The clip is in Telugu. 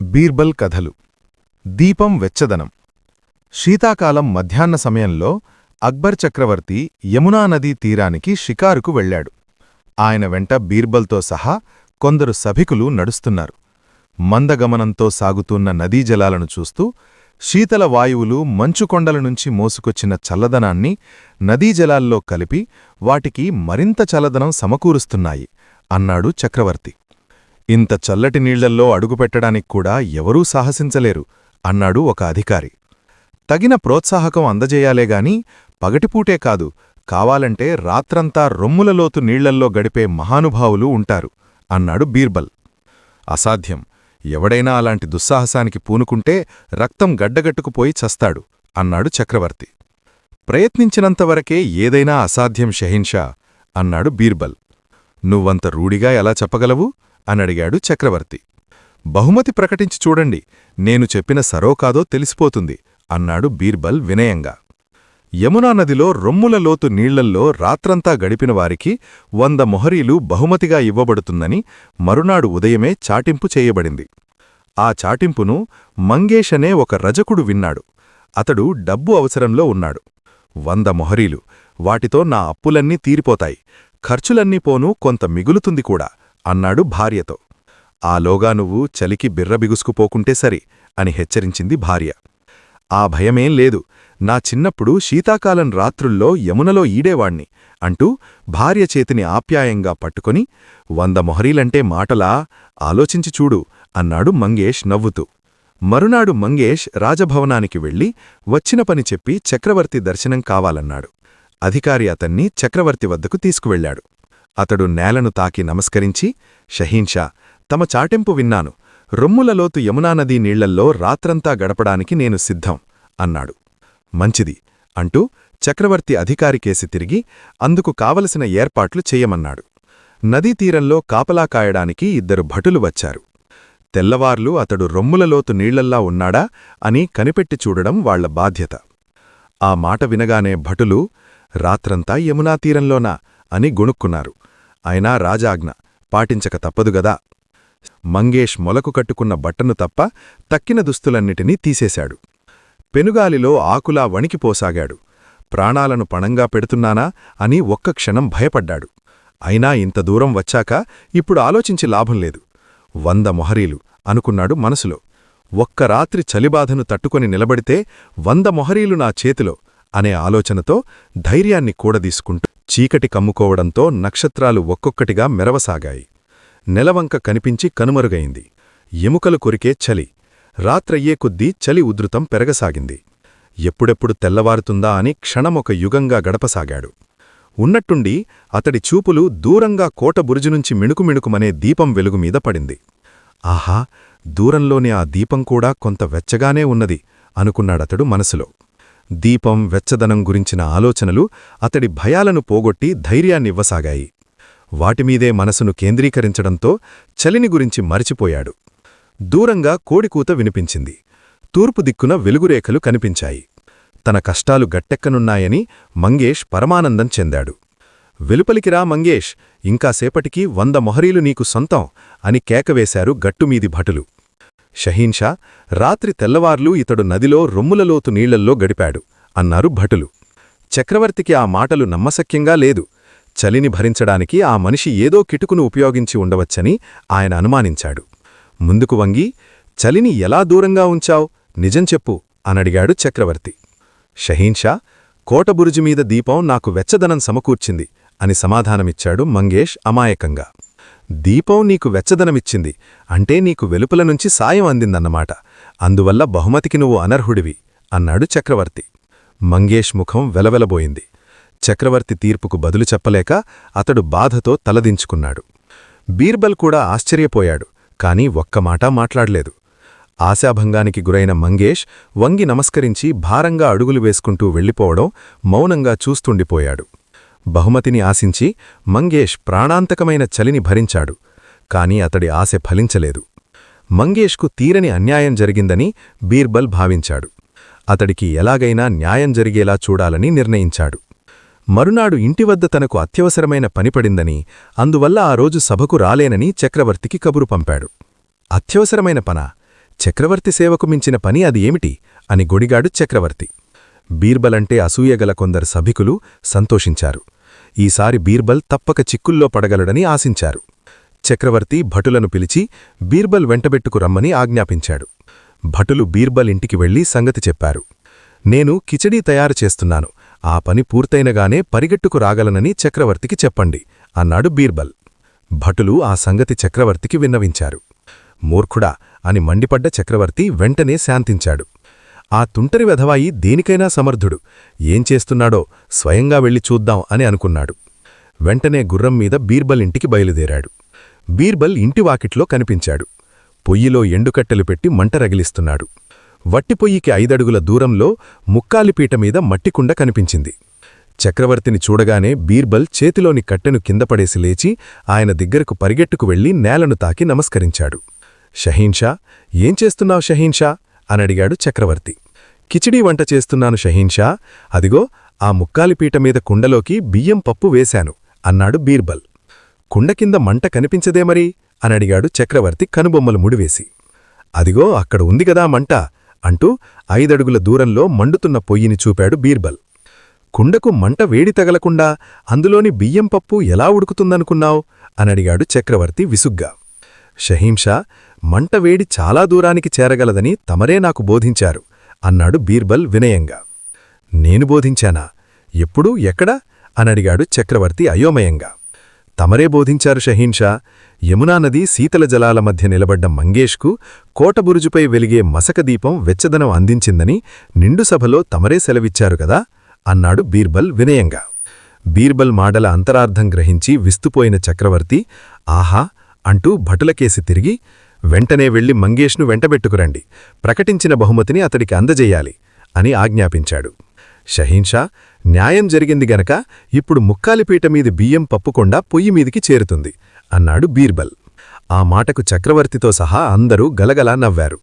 బీర్బల్ కథలు. దీపం వెచ్చదనం. శీతాకాలం మధ్యాహ్న సమయంలో అక్బర్ చక్రవర్తి యమునా నదీ తీరానికి షికారుకు వెళ్లాడు. ఆయన వెంట బీర్బల్తో సహా కొందరు సభికులు నడుస్తున్నారు. మందగమనంతో సాగుతున్న నదీజలాలను చూస్తూ శీతల వాయువులు మంచుకొండల నుంచి మోసుకొచ్చిన చల్లదనాన్ని నదీజలాల్లో కలిపి వాటికి మరింత చల్లదనం సమకూరుస్తున్నాయి అన్నాడు చక్రవర్తి. ఇంత చల్లటి నీళ్లల్లో అడుగుపెట్టడానికి కూడా ఎవరూ సాహసించలేరు అన్నాడు ఒక అధికారి. తగిన ప్రోత్సాహకం అందజేయాలేగాని పగటిపూటే కాదు, కావాలంటే రాత్రంతా రొమ్ములలోతు నీళ్లల్లో గడిపే మహానుభావులు ఉంటారు అన్నాడు బీర్బల్. అసాధ్యం, ఎవడైనా అలాంటి దుస్సాహసానికి పూనుకుంటే రక్తం గడ్డగట్టుకుపోయి చస్తాడు అన్నాడు చక్రవర్తి. ప్రయత్నించినంతవరకే ఏదైనా అసాధ్యం షహీన్షా అన్నాడు బీర్బల్. నువ్వంత రూఢిగా ఎలా చెప్పగలవు అనడిగాడు చక్రవర్తి. బహుమతి ప్రకటించి చూడండి, నేను చెప్పిన సరోకాదో తెలిసిపోతుంది అన్నాడు బీర్బల్ వినయంగా. యమునా నదిలో రొమ్ముల లోతు నీళ్లల్లో రాత్రంతా గడిపిన వారికి 100 మొహరీలు బహుమతిగా ఇవ్వబడుతుందని మరునాడు ఉదయమే చాటింపు చేయబడింది. ఆ చాటింపును మంగేష్ అనే ఒక రజకుడు విన్నాడు. అతడు డబ్బు అవసరంలో ఉన్నాడు. 100 మొహరీలు, వాటితో నా అప్పులన్నీ తీరిపోతాయి, ఖర్చులన్నీ పోను, కొంత మిగులుతుంది కూడా అన్నాడు భార్యతో. ఆలోగా నువ్వు చలికి బిర్రబిగుసుకుపోకుంటే సరి అని హెచ్చరించింది భార్య. ఆ భయమేం లేదు, నా చిన్నప్పుడు శీతాకాలం రాత్రుల్లో యమునలో ఈడేవాణ్ణి అంటూ భార్య చేతిని ఆప్యాయంగా పట్టుకొని 100 మొహరీలంటే మాటలా, ఆలోచించి చూడు అన్నాడు మంగేష్ నవ్వుతూ. మరునాడు మంగేష్ రాజభవనానికి వెళ్లి వచ్చిన పని చెప్పి చక్రవర్తి దర్శనం కావాలన్నాడు. అధికారి అతన్ని చక్రవర్తి వద్దకు తీసుకువెళ్లాడు. అతడు నేలను తాకి నమస్కరించి, షహీన్షా, తమ చాటింపు విన్నాను, రొమ్ములలోతు యమునానదీ నీళ్లల్లో రాత్రంతా గడపడానికి నేను సిద్ధం అన్నాడు. మంచిది అంటూ చక్రవర్తి అధికారికేసి తిరిగి అందుకు కావలసిన ఏర్పాట్లు చెయ్యమన్నాడు. నదీతీరంలో కాపలా కాయడానికి 2 భటులు వచ్చారు. తెల్లవార్లు అతడు రొమ్ములలోతు నీళ్లల్లా ఉన్నాడా అని కనిపెట్టి చూడడం వాళ్ల బాధ్యత. ఆ మాట వినగానే భటులు, రాత్రంతా యమునా తీరంలోనా అని గొణుక్కున్నారు. అయినా రాజాజ్ఞ, పాటించక తప్పదుగదా. మంగేష్ మొలకు కట్టుకున్న బట్టను తప్ప తక్కిన దుస్తులన్నిటినీ తీసేశాడు. పెనుగాలిలో ఆకులా వణికిపోసాగాడు. ప్రాణాలను పణంగా పెడుతున్నానా అని ఒక్క క్షణం భయపడ్డాడు. అయినా ఇంత దూరం వచ్చాక ఇప్పుడు ఆలోచించి లాభం లేదు. 100 మొహరీలు అనుకున్నాడు మనసులో. ఒక్క రాత్రి చలిబాధను తట్టుకొని నిలబడితే 100 మొహరీలు నా చేతిలో అనే ఆలోచనతో ధైర్యాన్ని కూడదీసుకుంటూ చీకటి కమ్ముకోవడంతో నక్షత్రాలు ఒక్కొక్కటిగా మెరవసాగాయి. నెలవంక కనిపించి కనుమరుగైంది. ఎముకలు కొరికే చలి. రాత్రయ్యే కొద్దీ చలి ఉధృతం పెరగసాగింది. ఎప్పుడెప్పుడు తెల్లవారుతుందా అని క్షణమొక యుగంగా గడపసాగాడు. ఉన్నట్టుండి అతడి చూపులు దూరంగా కోట బురుజునుంచి మిణుకుమిణుకుమనే దీపం వెలుగుమీద పడింది. ఆహా, దూరంలోని ఆ దీపం కూడా కొంత వెచ్చగానే ఉన్నది అనుకున్నాడతడు మనసులో. దీపం వెచ్చదనం గురించిన ఆలోచనలు అతడి భయాలను పోగొట్టి ధైర్యాన్నివ్వసాగాయి. వాటిమీదే మనసును కేంద్రీకరించడంతో చలిని గురించి మరిచిపోయాడు. దూరంగా కోడికూత వినిపించింది. తూర్పు దిక్కున వెలుగురేఖలు కనిపించాయి. తన కష్టాలు గట్టెక్కనున్నాయని మంగేష్ పరమానందం చెందాడు. వెలుపలికిరా మంగేష్, ఇంకాసేపటికి 100 మొహరీలు నీకు సొంతం అని కేకవేశారు గట్టుమీది భటులు. షహీన్షా, రాత్రి తెల్లవార్లు ఇతడు నదిలో రొమ్ములలోతు నీళ్లల్లో గడిపాడు అన్నారు భటులు. చక్రవర్తికి ఆ మాటలు నమ్మశక్యంగా లేదు. చలిని భరించడానికి ఆ మనిషి ఏదో కిటుకును ఉపయోగించి ఉండవచ్చని ఆయన అనుమానించాడు. ముందుకు వంగి, చలిని ఎలా దూరంగా ఉంచావ్, నిజం చెప్పు అనడిగాడు చక్రవర్తి. షహీన్షా, కోటబురుజుమీద దీపం నాకు వెచ్చదనం సమకూర్చింది అని సమాధానమిచ్చాడు మంగేష్ అమాయకంగా. దీపం నీకు వెచ్చదనమిచ్చింది అంటే నీకు వెలుపల నుంచి సాయం అందిందన్నమాట. అందువల్ల బహుమతికి నువ్వు అనర్హుడివి అన్నాడు చక్రవర్తి. మంగేష్ ముఖం వెలవెలబోయింది. చక్రవర్తి తీర్పుకు బదులు చెప్పలేక అతడు బాధతో తలదించుకున్నాడు. బీర్బల్ కూడా ఆశ్చర్యపోయాడు, కాని ఒక్క మాట మాట్లాడలేదు. ఆశాభంగానికి గురైన మంగేష్ వంగి నమస్కరించి భారంగా అడుగులు వేసుకుంటూ వెళ్ళిపోవడం మౌనంగా చూస్తుండిపోయాడు. బహుమతిని ఆశించి మంగేష్ ప్రాణాంతకమైన చలిని భరించాడు. కాని అతడి ఆశ ఫలించలేదు. మంగేష్కు తీరని అన్యాయం జరిగిందని బీర్బల్ భావించాడు. అతడికి ఎలాగైనా న్యాయం జరిగేలా చూడాలని నిర్ణయించాడు. మరునాడు ఇంటివద్ద తనకు అత్యవసరమైన పనిపడిందని, అందువల్ల ఆ రోజు సభకు రాలేనని చక్రవర్తికి కబురు పంపాడు. అత్యవసరమైన పనా? చక్రవర్తి సేవకు మించిన పని అది ఏమిటి అని గొడిగాడు చక్రవర్తి. బీర్బలంటే అసూయగల కొందరు సభికులు సంతోషించారు. ఈసారి బీర్బల్ తప్పక చిక్కుల్లో పడగలడని ఆశించారు. చక్రవర్తి భటులను పిలిచి బీర్బల్ వెంటబెట్టుకు రమ్మని ఆజ్ఞాపించాడు. భటులు బీర్బల్ ఇంటికి వెళ్లి సంగతి చెప్పారు. నేను కిచడీ తయారు చేస్తున్నాను, ఆ పని పూర్తయినగానే పరిగెట్టుకు రాగలనని చక్రవర్తికి చెప్పండి అన్నాడు బీర్బల్. భటులు ఆ సంగతి చక్రవర్తికి విన్నవించారు. మూర్ఖుడా అని మండిపడ్డ చక్రవర్తి వెంటనే శాంతించాడు. ఆ తుంటరి వెధవాయి దేనికైనా సమర్థుడు, ఏం చేస్తున్నాడో స్వయంగా వెళ్లి చూద్దాం అని అనుకున్నాడు. వెంటనే గుర్రం మీద బీర్బల్ ఇంటికి బయలుదేరాడు. బీర్బల్ ఇంటివాకిట్లో కనిపించాడు. పొయ్యిలో ఎండుకట్టెలు పెట్టి మంట రగిలిస్తున్నాడు. వట్టిపొయ్యికి 5 అడుగుల దూరంలో ముక్కాలిపీటమీద మట్టికుండ కనిపించింది. చక్రవర్తిని చూడగానే బీర్బల్ చేతిలోని కట్టెను కిందపడేసి లేచి ఆయన దగ్గరకు పరిగెట్టుకు వెళ్లి నేలను తాకి నమస్కరించాడు. షహీన్షా, ఏం చేస్తున్నావు షహీన్షా అనడిగాడు చక్రవర్తి. కిచిడీ వంట చేస్తున్నాను షహీన్షా, అదిగో ఆ ముక్కాలిపీటమీద కుండలోకి బియ్యం పప్పు వేశాను అన్నాడు బీర్బల్. కుండ కింద మంట కనిపించదేమరీ అనడిగాడు చక్రవర్తి కనుబొమ్మలు ముడివేసి. అదిగో అక్కడ ఉందిగదా మంట అంటూ 5 అడుగుల దూరంలో మండుతున్న పొయ్యిని చూపాడు బీర్బల్. కుండకు మంట వేడి తగలకుండా అందులోని బియ్యం పప్పు ఎలా ఉడుకుతుందనుకున్నావు అనడిగాడు చక్రవర్తి విసుగ్గా. షహీంషా, మంట వేడి చాలా దూరానికి చేరగలదని తమరే నాకు బోధించారు అన్నాడు బీర్బల్ వినయంగా. నేను బోధించానా? ఎప్పుడు ఎక్కడ అనడిగాడు చక్రవర్తి అయోమయంగా. తమరే బోధించారు షహీన్షా. యమునా నది శీతల జలాల మధ్య నిలబడ్డ మంగేష్కు కోటబురుజుపై వెలిగే మసకదీపం వెచ్చదనం అందించిందని నిండు సభలో తమరే సెలవిచ్చారు కదా అన్నాడు బీర్బల్ వినయంగా. బీర్బల్ మాటల అంతరార్థం గ్రహించి విస్తుపోయిన చక్రవర్తి ఆహా అంటూ భటులకేసి తిరిగి, వెంటనే వెళ్లి మంగేష్ను వెంటబెట్టుకురండి, ప్రకటించిన బహుమతిని అతడికి అందజేయాలి అని ఆజ్ఞాపించాడు. షహీన్షా, న్యాయం జరిగింది గనక ఇప్పుడు ముక్కాలిపీటమీది బియ్యం పప్పుకొండ పొయ్యిమీదికి చేరుతుంది అన్నాడు బీర్బల్. ఆ మాటకు చక్రవర్తితో సహా అందరూ గలగలా నవ్వారు.